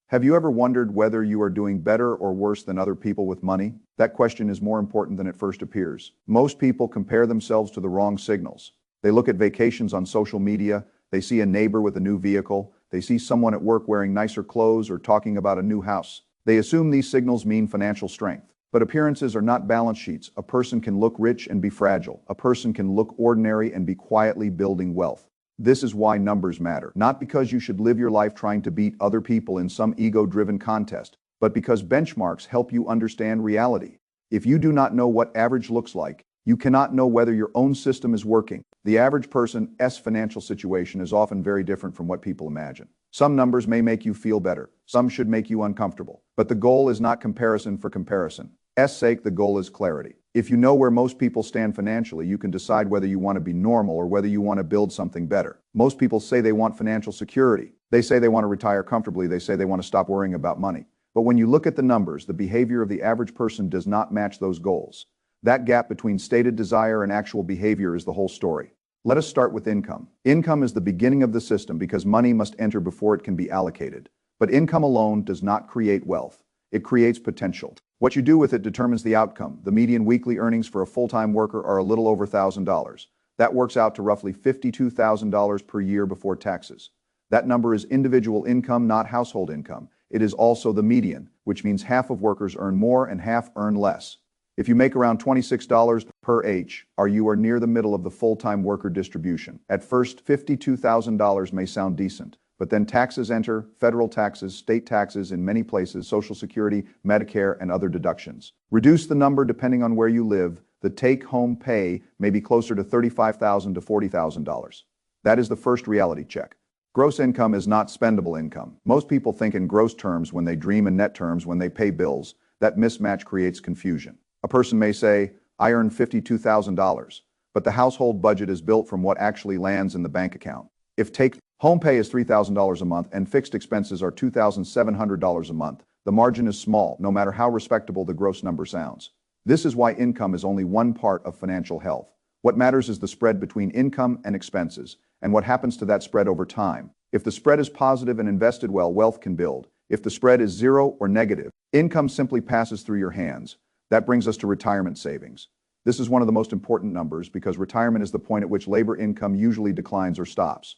Have you ever wondered whether you are doing better or worse than other people with money? That question is more important than it first appears. Most people compare themselves to the wrong signals. They look at vacations on social media, they see a neighbor with a new vehicle, they see someone at work wearing nicer clothes or talking about a new house. They assume these signals mean financial strength. But appearances are not balance sheets. A person can look rich and be fragile. A person can look ordinary and be quietly building wealth. This is why numbers matter. Not because you should live your life trying to beat other people in some ego-driven contest, but because benchmarks help you understand reality. If you do not know what average looks like, you cannot know whether your own system is working. The average person's financial situation is often very different from what people imagine. Some numbers may make you feel better. Some should make you uncomfortable. But the goal is not comparison for comparison's sake, the goal is clarity. If you know where most people stand financially, you can decide whether you want to be normal or whether you want to build something better. Most people say they want financial security. They say they want to retire comfortably. They say they want to stop worrying about money. But when you look at the numbers, the behavior of the average person does not match those goals. That gap between stated desire and actual behavior is the whole story. Let us start with income. Income is the beginning of the system because money must enter before it can be allocated. But income alone does not create wealth. It creates potential. What you do with it determines the outcome. The median weekly earnings for a full-time worker are a little over $1,000. That works out to roughly $52,000 per year before taxes. That number is individual income, not household income. It is also the median, which means half of workers earn more and half earn less. If you make around $26 per HR, you are near the middle of the full-time worker distribution. At first, $52,000 may sound decent. But then taxes enter, federal taxes, state taxes in many places, Social Security, Medicare, and other deductions. Reduce the number depending on where you live. The take-home pay may be closer to $35,000 to $40,000. That is the first reality check. Gross income is not spendable income. Most people think in gross terms when they dream in net terms when they pay bills. That mismatch creates confusion. A person may say, I earn $52,000, but the household budget is built from what actually lands in the bank account. If take-home pay is $3,000 a month and fixed expenses are $2,700 a month, the margin is small, no matter how respectable the gross number sounds. This is why income is only one part of financial health. What matters is the spread between income and expenses, and what happens to that spread over time. If the spread is positive and invested well, wealth can build. If the spread is zero or negative, income simply passes through your hands. That brings us to retirement savings. This is one of the most important numbers because retirement is the point at which labor income usually declines or stops.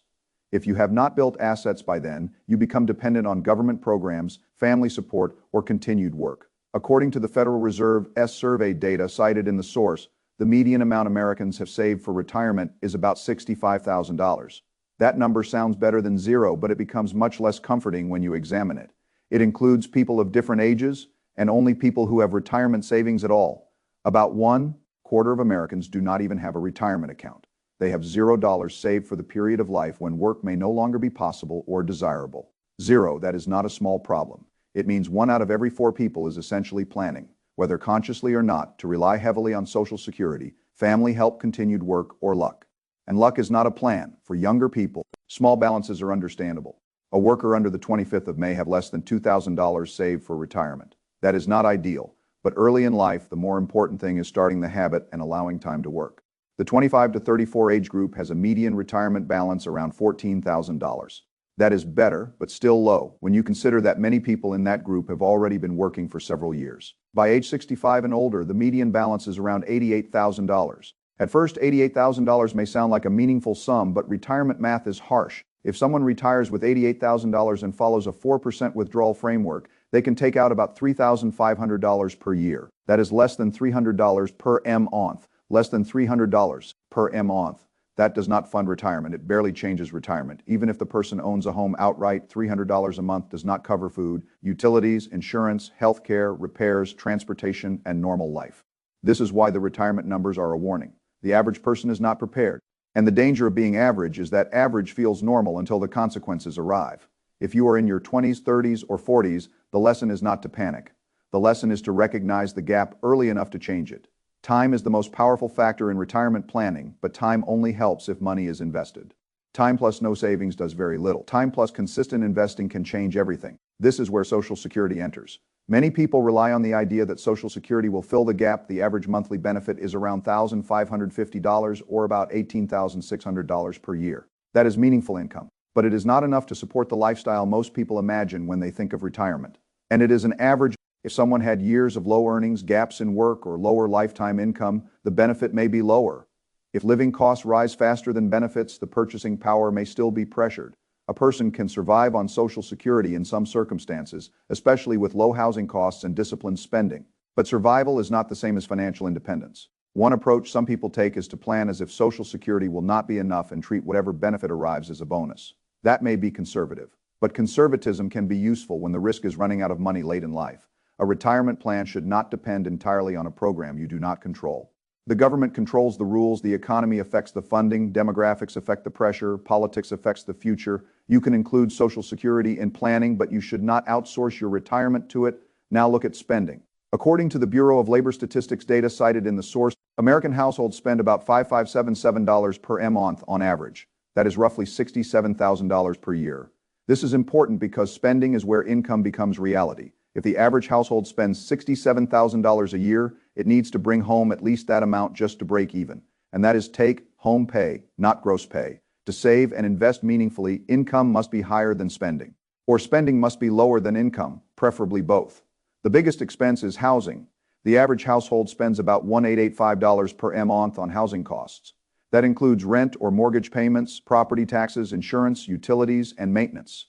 If you have not built assets by then, you become dependent on government programs, family support, or continued work. According to the Federal Reserve's survey data cited in the source, the median amount Americans have saved for retirement is about $65,000. That number sounds better than zero, but it becomes much less comforting when you examine it. It includes people of different ages and only people who have retirement savings at all. About 1/4 of Americans do not even have a retirement account. They have $0 saved for the period of life when work may no longer be possible or desirable. Zero, that is not a small problem. It means 1 out of every 4 people is essentially planning, whether consciously or not, to rely heavily on Social Security, family help, continued work, or luck. And luck is not a plan. For younger people, small balances are understandable. A worker under the 25th of May have less than $2,000 saved for retirement. That is not ideal, but early in life, the more important thing is starting the habit and allowing time to work. The 25 to 34 age group has a median retirement balance around $14,000. That is better, but still low, when you consider that many people in that group have already been working for several years. By age 65 and older, the median balance is around $88,000. At first, $88,000 may sound like a meaningful sum, but retirement math is harsh. If someone retires with $88,000 and follows a 4% withdrawal framework, they can take out about $3,500 per year. That is less than $300 per month. Less than $300 per month. That does not fund retirement. It barely changes retirement. Even if the person owns a home outright, $300 a month does not cover food, utilities, insurance, healthcare, repairs, transportation, and normal life. This is why the retirement numbers are a warning. The average person is not prepared. And the danger of being average is that average feels normal until the consequences arrive. If you are in your 20s, 30s, or 40s, the lesson is not to panic. The lesson is to recognize the gap early enough to change it. Time is the most powerful factor in retirement planning, but time only helps if money is invested. Time plus no savings does very little. Time plus consistent investing can change everything. This is where Social Security enters. Many people rely on the idea that Social Security will fill the gap. The average monthly benefit is around $1,550 or about $18,600 per year. That is meaningful income. but it is not enough to support the lifestyle most people imagine when they think of retirement. And it is an average. If someone had years of low earnings, gaps in work, or lower lifetime income, the benefit may be lower. If living costs rise faster than benefits, the purchasing power may still be pressured. A person can survive on Social Security in some circumstances, especially with low housing costs and disciplined spending. But survival is not the same as financial independence. One approach some people take is to plan as if Social Security will not be enough and treat whatever benefit arrives as a bonus. That may be conservative, but conservatism can be useful when the risk is running out of money late in life. A retirement plan should not depend entirely on a program you do not control. The government controls the rules, the economy affects the funding, demographics affect the pressure, politics affects the future. You can include Social Security in planning, but you should not outsource your retirement to it. Now look at spending. According to the Bureau of Labor Statistics data cited in the source, American households spend about $5,577 per month on average. That is roughly $67,000 per year. This is important because spending is where income becomes reality. If the average household spends $67,000 a year, it needs to bring home at least that amount just to break even. And that is take-home pay, not gross pay. To save and invest meaningfully, income must be higher than spending. Or spending must be lower than income, preferably both. The biggest expense is housing. The average household spends about $1,885 per month on housing costs. That includes rent or mortgage payments, property taxes, insurance, utilities, and maintenance.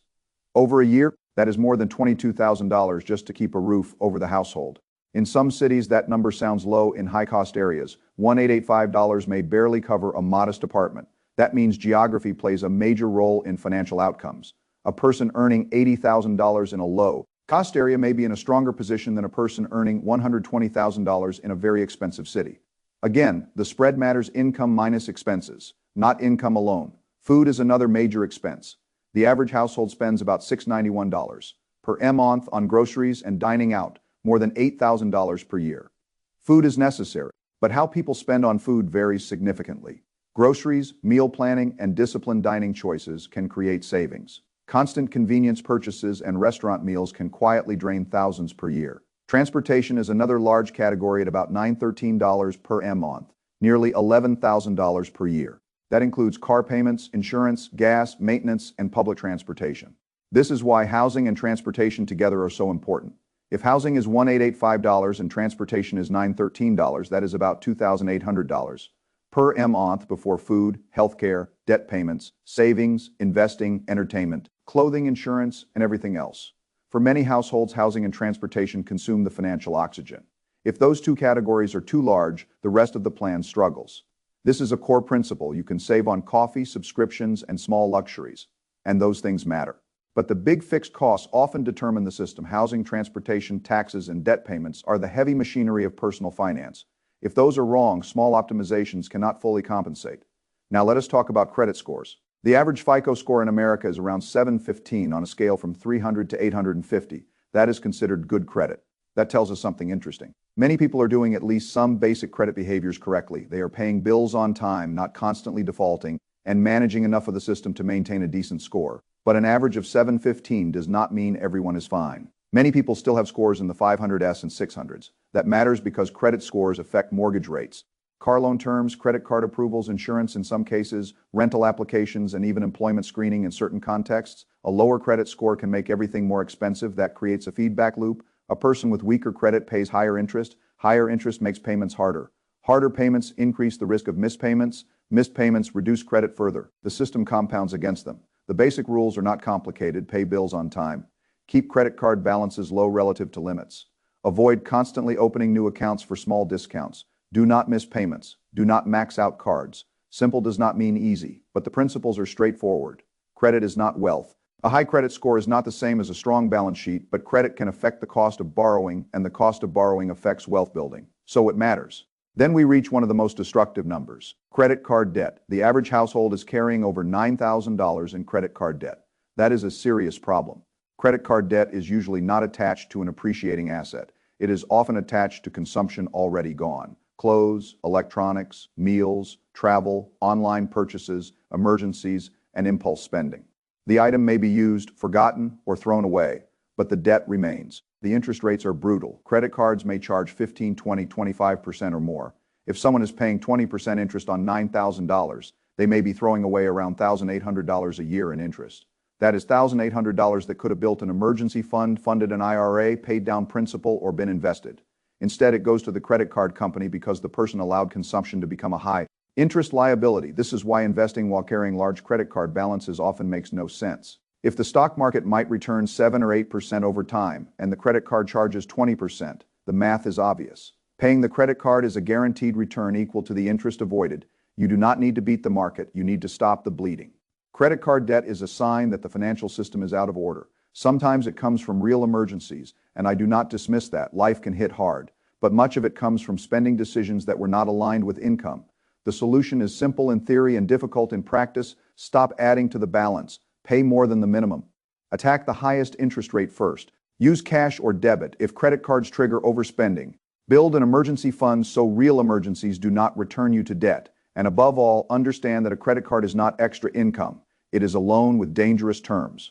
Over a year, that is more than $22,000 just to keep a roof over the household. In some cities, that number sounds low in high-cost areas. $1,885 may barely cover a modest apartment. That means geography plays a major role in financial outcomes. A person earning $80,000 in a low-cost area may be in a stronger position than a person earning $120,000 in a very expensive city. Again, the spread matters: income minus expenses, not income alone. Food is another major expense. The average household spends about $691 per month on groceries and dining out, more than $8,000 per year. Food is necessary, but how people spend on food varies significantly. Groceries, meal planning, and disciplined dining choices can create savings. Constant convenience purchases and restaurant meals can quietly drain thousands per year. Transportation is another large category at about $913 per month, nearly $11,000 per year. That includes car payments, insurance, gas, maintenance, and public transportation. This is why housing and transportation together are so important. If housing is $1,885 and transportation is $913, that is about $2,800 per month before food, healthcare, debt payments, savings, investing, entertainment, clothing, insurance, and everything else. For many households, housing and transportation consume the financial oxygen. If those two categories are too large, the rest of the plan struggles. This is a core principle. You can save on coffee, subscriptions, and small luxuries, and those things matter. But the big fixed costs often determine the system. Housing, transportation, taxes, and debt payments are the heavy machinery of personal finance. If those are wrong, small optimizations cannot fully compensate. Now let us talk about credit scores. The average FICO score in America is around 715 on a scale from 300 to 850. That is considered good credit. That tells us something interesting. Many people are doing at least some basic credit behaviors correctly. They are paying bills on time, not constantly defaulting, and managing enough of the system to maintain a decent score. But an average of 715 does not mean everyone is fine. Many people still have scores in the 500s and 600s. That matters because credit scores affect mortgage rates, car loan terms, credit card approvals, insurance in some cases, rental applications, and even employment screening in certain contexts. A lower credit score can make everything more expensive. That creates a feedback loop. A person with weaker credit pays higher interest. Higher interest makes payments harder. Harder payments increase the risk of missed payments. Missed payments reduce credit further. The system compounds against them. The basic rules are not complicated. Pay bills on time. Keep credit card balances low relative to limits. Avoid constantly opening new accounts for small discounts. Do not miss payments. Do not max out cards. Simple does not mean easy, but the principles are straightforward. Credit is not wealth. A high credit score is not the same as a strong balance sheet, but credit can affect the cost of borrowing, and the cost of borrowing affects wealth building. So it matters. Then we reach one of the most destructive numbers: credit card debt. The average household is carrying over $9,000 in credit card debt. That is a serious problem. Credit card debt is usually not attached to an appreciating asset. It is often attached to consumption already gone: clothes, electronics, meals, travel, online purchases, emergencies, and impulse spending. The item may be used, forgotten, or thrown away, but the debt remains. The interest rates are brutal. Credit cards may charge 15, 20, 25% or more. If someone is paying 20% interest on $9,000, they may be throwing away around $1,800 a year in interest. That is $1,800 that could have built an emergency fund, funded an IRA, paid down principal, or been invested. Instead, it goes to the credit card company because the person allowed consumption to become a high interest liability. This is why investing while carrying large credit card balances often makes no sense. If the stock market might return 7 or 8% over time, and the credit card charges 20%, the math is obvious. Paying the credit card is a guaranteed return equal to the interest avoided. You do not need to beat the market, you need to stop the bleeding. Credit card debt is a sign that the financial system is out of order. Sometimes it comes from real emergencies, and I do not dismiss that. Life can hit hard, but much of it comes from spending decisions that were not aligned with income. The solution is simple in theory and difficult in practice. Stop adding to the balance. Pay more than the minimum. Attack the highest interest rate first. Use cash or debit if credit cards trigger overspending. Build an emergency fund so real emergencies do not return you to debt. And above all, understand that a credit card is not extra income. It is a loan with dangerous terms.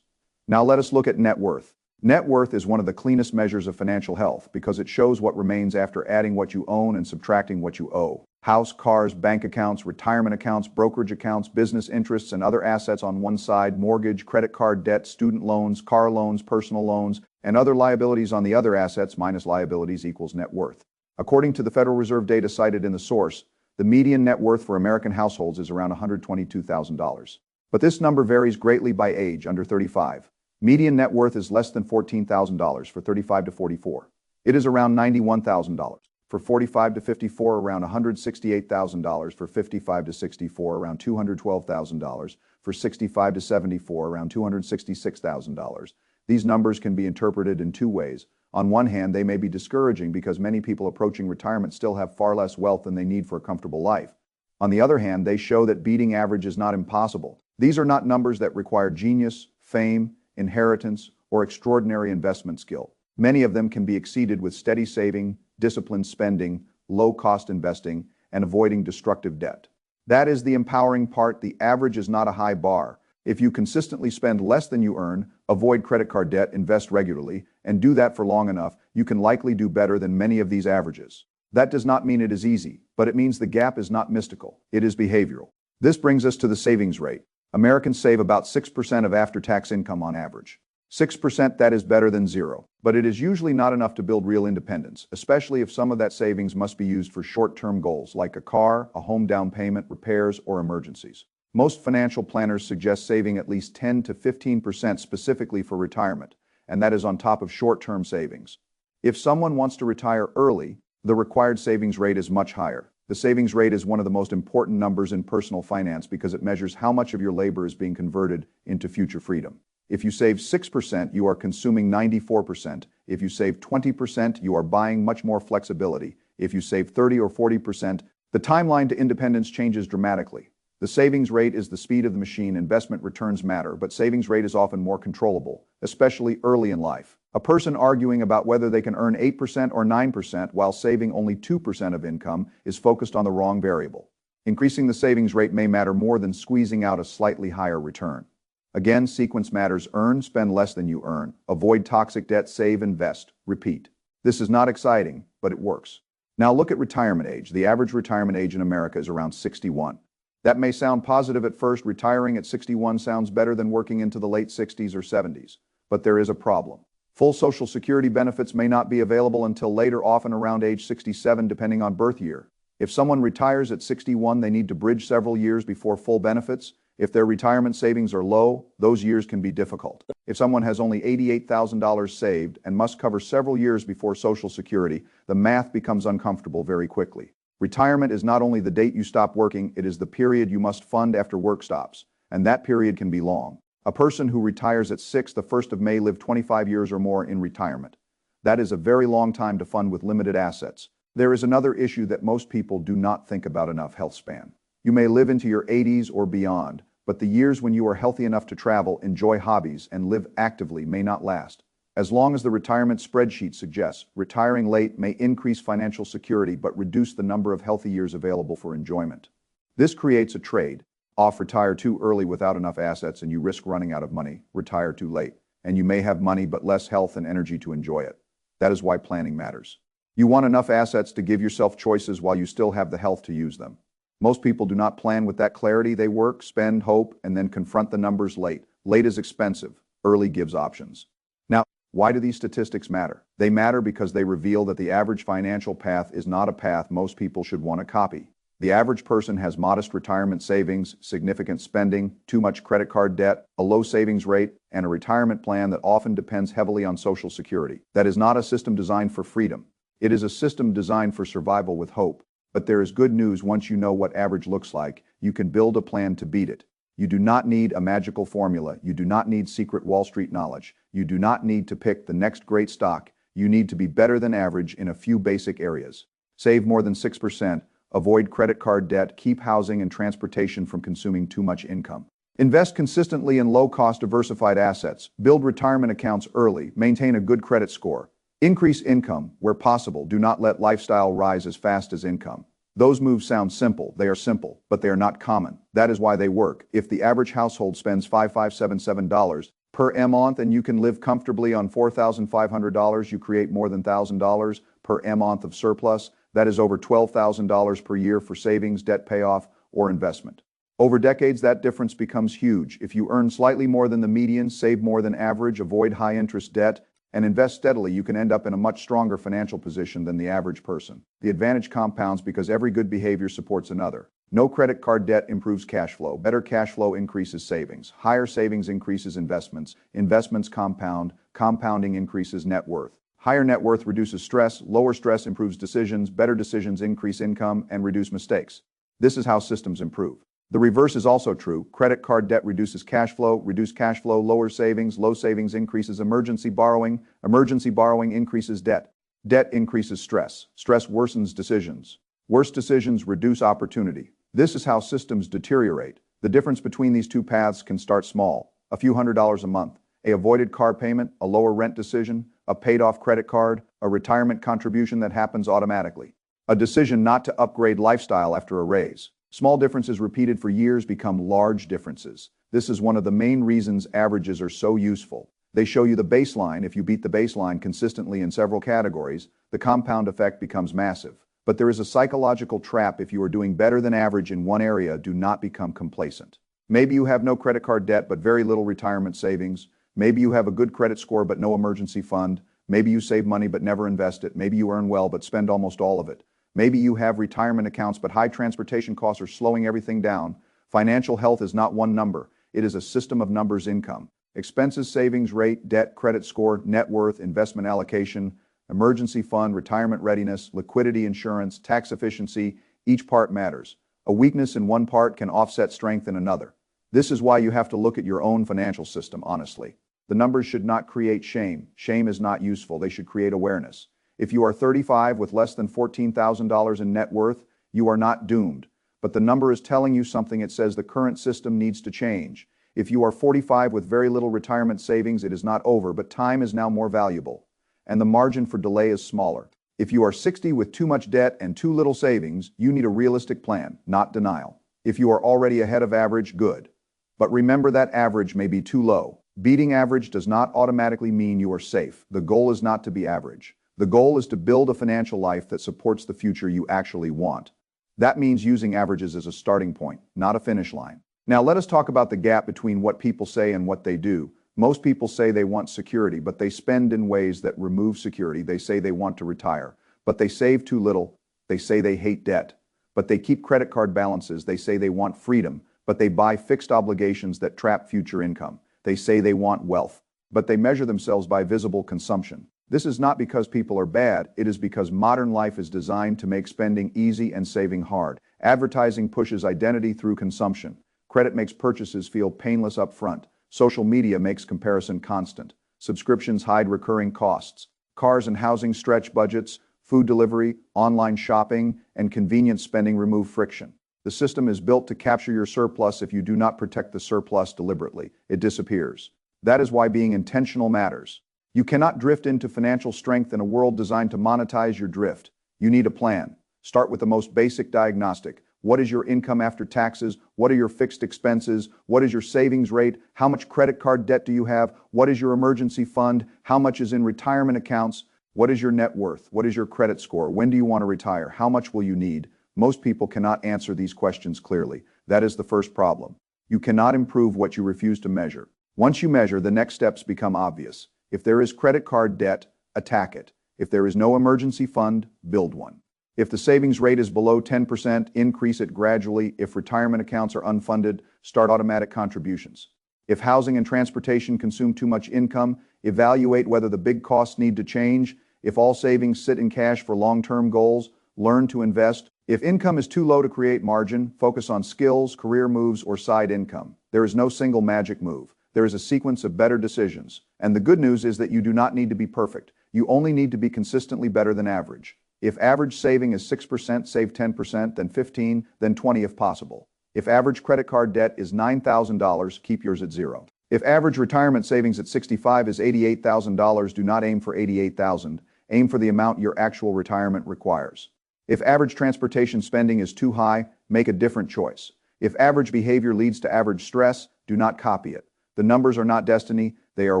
Now let us look at net worth. Net worth is one of the cleanest measures of financial health because it shows what remains after adding what you own and subtracting what you owe. House, cars, bank accounts, retirement accounts, brokerage accounts, business interests, and other assets on one side, mortgage, credit card debt, student loans, car loans, personal loans, and other liabilities on the other assets minus liabilities equals net worth. According to the Federal Reserve data cited in the source, the median net worth for American households is around $122,000. But this number varies greatly by age, under 35. Median net worth is less than $14,000 for 35 to 44. It is around $91,000. For 45 to 54, around $168,000. For 55 to 64, around $212,000. For 65 to 74, around $266,000. These numbers can be interpreted in two ways. On one hand, they may be discouraging because many people approaching retirement still have far less wealth than they need for a comfortable life. On the other hand, they show that beating average is not impossible. These are not numbers that require genius, fame, inheritance, or extraordinary investment skill. Many of them can be exceeded with steady saving, disciplined spending, low-cost investing, and avoiding destructive debt. That is the empowering part. The average is not a high bar. If you consistently spend less than you earn, avoid credit card debt, invest regularly, and do that for long enough, you can likely do better than many of these averages. That does not mean it is easy, but it means the gap is not mystical. It is behavioral. This brings us to the savings rate. Americans save about 6% of after-tax income on average. 6%, that is better than zero. But it is usually not enough to build real independence, especially if some of that savings must be used for short-term goals like a car, a home down payment, repairs, or emergencies. Most financial planners suggest saving at least 10 to 15% specifically for retirement, and that is on top of short-term savings. If someone wants to retire early, the required savings rate is much higher. The savings rate is one of the most important numbers in personal finance because it measures how much of your labor is being converted into future freedom. If you save 6%, you are consuming 94%. If you save 20%, you are buying much more flexibility. If you save 30 or 40%, the timeline to independence changes dramatically. The savings rate is the speed of the machine. Investment returns matter, but savings rate is often more controllable, especially early in life. A person arguing about whether they can earn 8% or 9% while saving only 2% of income is focused on the wrong variable. Increasing the savings rate may matter more than squeezing out a slightly higher return. Again, sequence matters. Earn, spend less than you earn. Avoid toxic debt, save, invest. Repeat. This is not exciting, but it works. Now look at retirement age. The average retirement age in America is around 61. That may sound positive at first. Retiring at 61 sounds better than working into the late 60s or 70s. But there is a problem. Full Social Security benefits may not be available until later, often around age 67, depending on birth year. If someone retires at 61, they need to bridge several years before full benefits. If their retirement savings are low, those years can be difficult. If someone has only $88,000 saved and must cover several years before Social Security, the math becomes uncomfortable very quickly. Retirement is not only the date you stop working, it is the period you must fund after work stops, and that period can be long. A person who retires at the 1st of May lived 25 years or more in retirement. That is a very long time to fund with limited assets. There is another issue that most people do not think about enough: health span. You may live into your 80s or beyond, but the years when you are healthy enough to travel, enjoy hobbies, and live actively may not last. As long as the retirement spreadsheet suggests, retiring late may increase financial security but reduce the number of healthy years available for enjoyment. This creates a trade. Off, retire too early without enough assets and you risk running out of money. Retire too late, and you may have money but less health and energy to enjoy it. That is why planning matters. You want enough assets to give yourself choices while you still have the health to use them. Most people do not plan with that clarity. They work, spend, hope, and then confront the numbers late. Late is expensive. Early gives options. Now, why do these statistics matter? They matter because they reveal that the average financial path is not a path most people should want to copy. The average person has modest retirement savings, significant spending, too much credit card debt, a low savings rate, and a retirement plan that often depends heavily on Social Security. That is not a system designed for freedom. It is a system designed for survival with hope. But there is good news. Once you know what average looks like, you can build a plan to beat it. You do not need a magical formula. You do not need secret Wall Street knowledge. You do not need to pick the next great stock. You need to be better than average in a few basic areas. Save more than 6%. Avoid credit card debt. Keep housing and transportation from consuming too much income. Invest consistently in low-cost diversified assets. Build retirement accounts early. Maintain a good credit score. Increase income where possible. Do not let lifestyle rise as fast as income. Those moves sound simple. They are simple, but they are not common. That is why they work. If the average household spends $5,577 per month and you can live comfortably on $4,500, you create more than $1,000 per month of surplus. That is over $12,000 per year for savings, debt payoff, or investment. Over decades, that difference becomes huge. If you earn slightly more than the median, save more than average, avoid high-interest debt, and invest steadily, you can end up in a much stronger financial position than the average person. The advantage compounds because every good behavior supports another. No credit card debt improves cash flow. Better cash flow increases savings. Higher savings increases investments. Investments compound. Compounding increases net worth. Higher net worth reduces stress. Lower stress improves decisions. Better decisions increase income and reduce mistakes. This is how systems improve. The reverse is also true. Credit card debt reduces cash flow. Reduced cash flow lowers savings. Low savings increases emergency borrowing. Emergency borrowing increases debt. Debt increases stress. Stress worsens decisions. Worse decisions reduce opportunity. This is how systems deteriorate. The difference between these two paths can start small. A few $100s a month. A avoided car payment. A lower rent decision. A paid-off credit card. A retirement contribution that happens automatically. A decision not to upgrade lifestyle after a raise. Small differences repeated for years become large differences. This is one of the main reasons averages are so useful. They show you the baseline. If you beat the baseline consistently in several categories, the compound effect becomes massive. But there is a psychological trap. If you are doing better than average in one area, do not become complacent. Maybe you have no credit card debt but very little retirement savings. Maybe you have a good credit score but no emergency fund. Maybe you save money but never invest it. Maybe you earn well but spend almost all of it. Maybe you have retirement accounts, but high transportation costs are slowing everything down. Financial health is not one number. It is a system of numbers: income, expenses, savings rate, debt, credit score, net worth, investment allocation, emergency fund, retirement readiness, liquidity, insurance, tax efficiency. Each part matters. A weakness in one part can offset strength in another. This is why you have to look at your own financial system honestly. The numbers should not create shame. Shame is not useful. They should create awareness. If you are 35 with less than $14,000 in net worth, you are not doomed. But the number is telling you something. It says the current system needs to change. If you are 45 with very little retirement savings, it is not over, but time is now more valuable, and the margin for delay is smaller. If you are 60 with too much debt and too little savings, you need a realistic plan, not denial. If you are already ahead of average, good. But remember that average may be too low. Beating average does not automatically mean you are safe. The goal is not to be average. The goal is to build a financial life that supports the future you actually want. That means using averages as a starting point, not a finish line. Now let us talk about the gap between what people say and what they do. Most people say they want security, but they spend in ways that remove security. They say they want to retire, but they save too little. They say they hate debt, but they keep credit card balances. They say they want freedom, but they buy fixed obligations that trap future income. They say they want wealth, but they measure themselves by visible consumption. This is not because people are bad. It is because modern life is designed to make spending easy and saving hard. Advertising pushes identity through consumption. Credit makes purchases feel painless up front. Social media makes comparison constant. Subscriptions hide recurring costs. Cars and housing stretch budgets. Food delivery, online shopping, and convenience spending remove friction. The system is built to capture your surplus. If you do not protect the surplus deliberately, it disappears. That is why being intentional matters. You cannot drift into financial strength in a world designed to monetize your drift. You need a plan. Start with the most basic diagnostic. What is your income after taxes? What are your fixed expenses? What is your savings rate? How much credit card debt do you have? What is your emergency fund? How much is in retirement accounts? What is your net worth? What is your credit score? When do you want to retire? How much will you need? Most people cannot answer these questions clearly. That is the first problem. You cannot improve what you refuse to measure. Once you measure, the next steps become obvious. If there is credit card debt, attack it. If there is no emergency fund, build one. If the savings rate is below 10%, increase it gradually. If retirement accounts are unfunded, start automatic contributions. If housing and transportation consume too much income, evaluate whether the big costs need to change. If all savings sit in cash for long-term goals, learn to invest. If income is too low to create margin, focus on skills, career moves, or side income. There is no single magic move. There is a sequence of better decisions. And the good news is that you do not need to be perfect. You only need to be consistently better than average. If average saving is 6%, save 10%, then 15%, then 20% if possible. If average credit card debt is $9,000, keep yours at zero. If average retirement savings at 65 is $88,000, do not aim for $88,000. Aim for the amount your actual retirement requires. If average transportation spending is too high, make a different choice. If average behavior leads to average stress, do not copy it. The numbers are not destiny. They are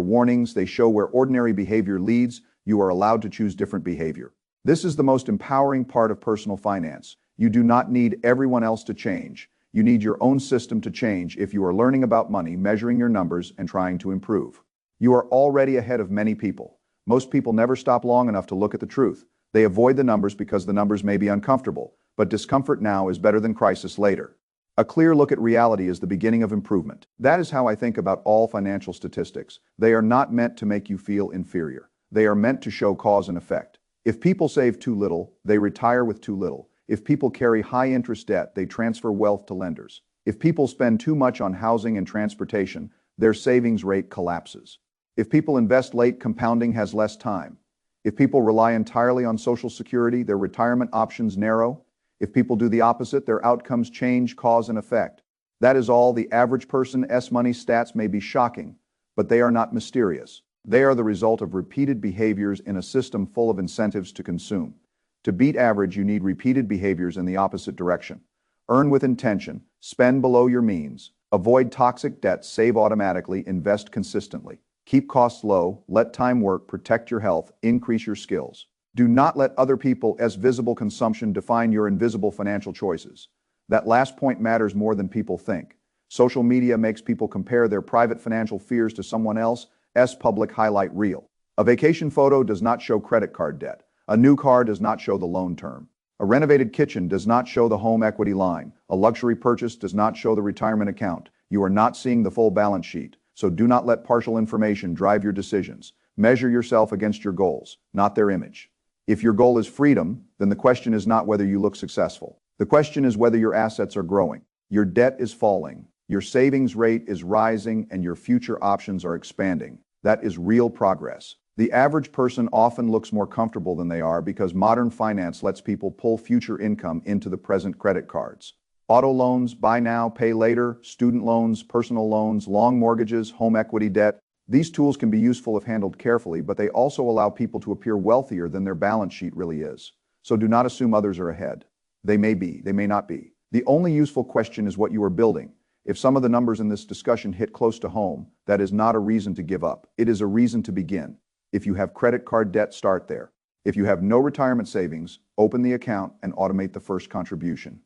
warnings. They show where ordinary behavior leads. You are allowed to choose different behavior. This is the most empowering part of personal finance. You do not need everyone else to change. You need your own system to change if you are learning about money, measuring your numbers, and trying to improve. You are already ahead of many people. Most people never stop long enough to look at the truth. They avoid the numbers because the numbers may be uncomfortable, but discomfort now is better than crisis later. A clear look at reality is the beginning of improvement. That is how I think about all financial statistics. They are not meant to make you feel inferior. They are meant to show cause and effect. If people save too little, they retire with too little. If people carry high-interest debt, they transfer wealth to lenders. If people spend too much on housing and transportation, their savings rate collapses. If people invest late, compounding has less time. If people rely entirely on Social Security, their retirement options narrow. If people do the opposite, their outcomes change, cause and effect. That is all. The average person's money stats may be shocking, but they are not mysterious. They are the result of repeated behaviors in a system full of incentives to consume. To beat average, you need repeated behaviors in the opposite direction. Earn with intention, spend below your means, avoid toxic debt, save automatically, invest consistently. Keep costs low, let time work, protect your health, increase your skills. Do not let other people's visible consumption define your invisible financial choices. That last point matters more than people think. Social media makes people compare their private financial fears to someone else's public highlight reel. A vacation photo does not show credit card debt. A new car does not show the loan term. A renovated kitchen does not show the home equity line. A luxury purchase does not show the retirement account. You are not seeing the full balance sheet. So do not let partial information drive your decisions. Measure yourself against your goals, not their image. If your goal is freedom, then the question is not whether you look successful. The question is whether your assets are growing. Your debt is falling. Your savings rate is rising and your future options are expanding. That is real progress. The average person often looks more comfortable than they are because modern finance lets people pull future income into the present credit cards. Auto loans, buy now, pay later, student loans, personal loans, long mortgages, home equity debt. These tools can be useful if handled carefully, but they also allow people to appear wealthier than their balance sheet really is. So do not assume others are ahead. They may be, they may not be. The only useful question is what you are building. If some of the numbers in this discussion hit close to home, that is not a reason to give up. It is a reason to begin. If you have credit card debt, start there. If you have no retirement savings, open the account and automate the first contribution.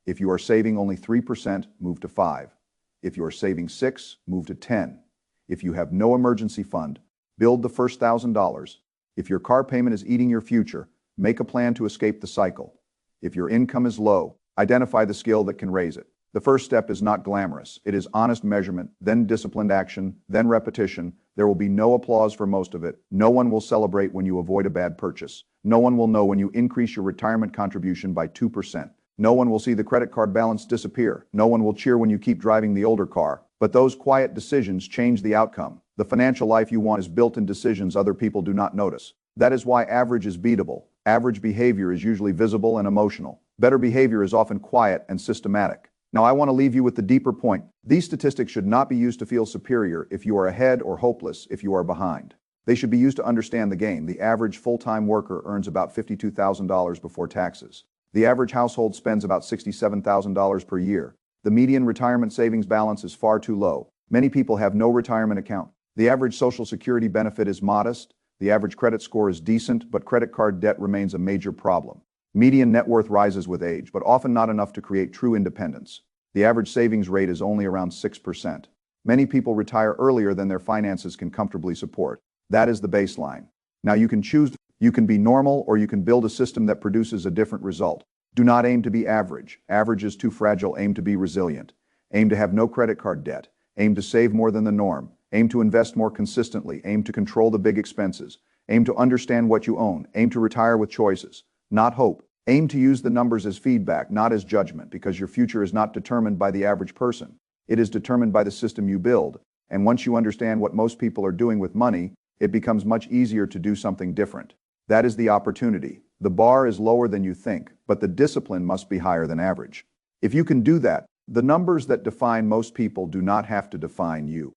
If you are saving only 3%, move to 5%. If you are saving 6%, move to 10%. If you have no emergency fund, build the first $1,000. If your car payment is eating your future, make a plan to escape the cycle. If your income is low, identify the skill that can raise it. The first step is not glamorous. It is honest measurement, then disciplined action, then repetition. There will be no applause for most of it. No one will celebrate when you avoid a bad purchase. No one will know when you increase your retirement contribution by 2%. No one will see the credit card balance disappear. No one will cheer when you keep driving the older car. But those quiet decisions change the outcome. The financial life you want is built in decisions other people do not notice. That is why average is beatable. Average behavior is usually visible and emotional. Better behavior is often quiet and systematic. Now I want to leave you with the deeper point. These statistics should not be used to feel superior if you are ahead or hopeless if you are behind. They should be used to understand the game. The average full-time worker earns about $52,000 before taxes. The average household spends about $67,000 per year. The median retirement savings balance is far too low. Many people have no retirement account. The average Social Security benefit is modest. The average credit score is decent, but credit card debt remains a major problem. Median net worth rises with age, but often not enough to create true independence. The average savings rate is only around 6%. Many people retire earlier than their finances can comfortably support. That is the baseline. Now you can choose, you can be normal, or you can build a system that produces a different result. Do not aim to be average. Average is too fragile. Aim to be resilient. Aim to have no credit card debt. Aim to save more than the norm. Aim to invest more consistently. Aim to control the big expenses. Aim to understand what you own. Aim to retire with choices, not hope. Aim to use the numbers as feedback, not as judgment, because your future is not determined by the average person. It is determined by the system you build. And once you understand what most people are doing with money, it becomes much easier to do something different. That is the opportunity. The bar is lower than you think, but the discipline must be higher than average. If you can do that, the numbers that define most people do not have to define you.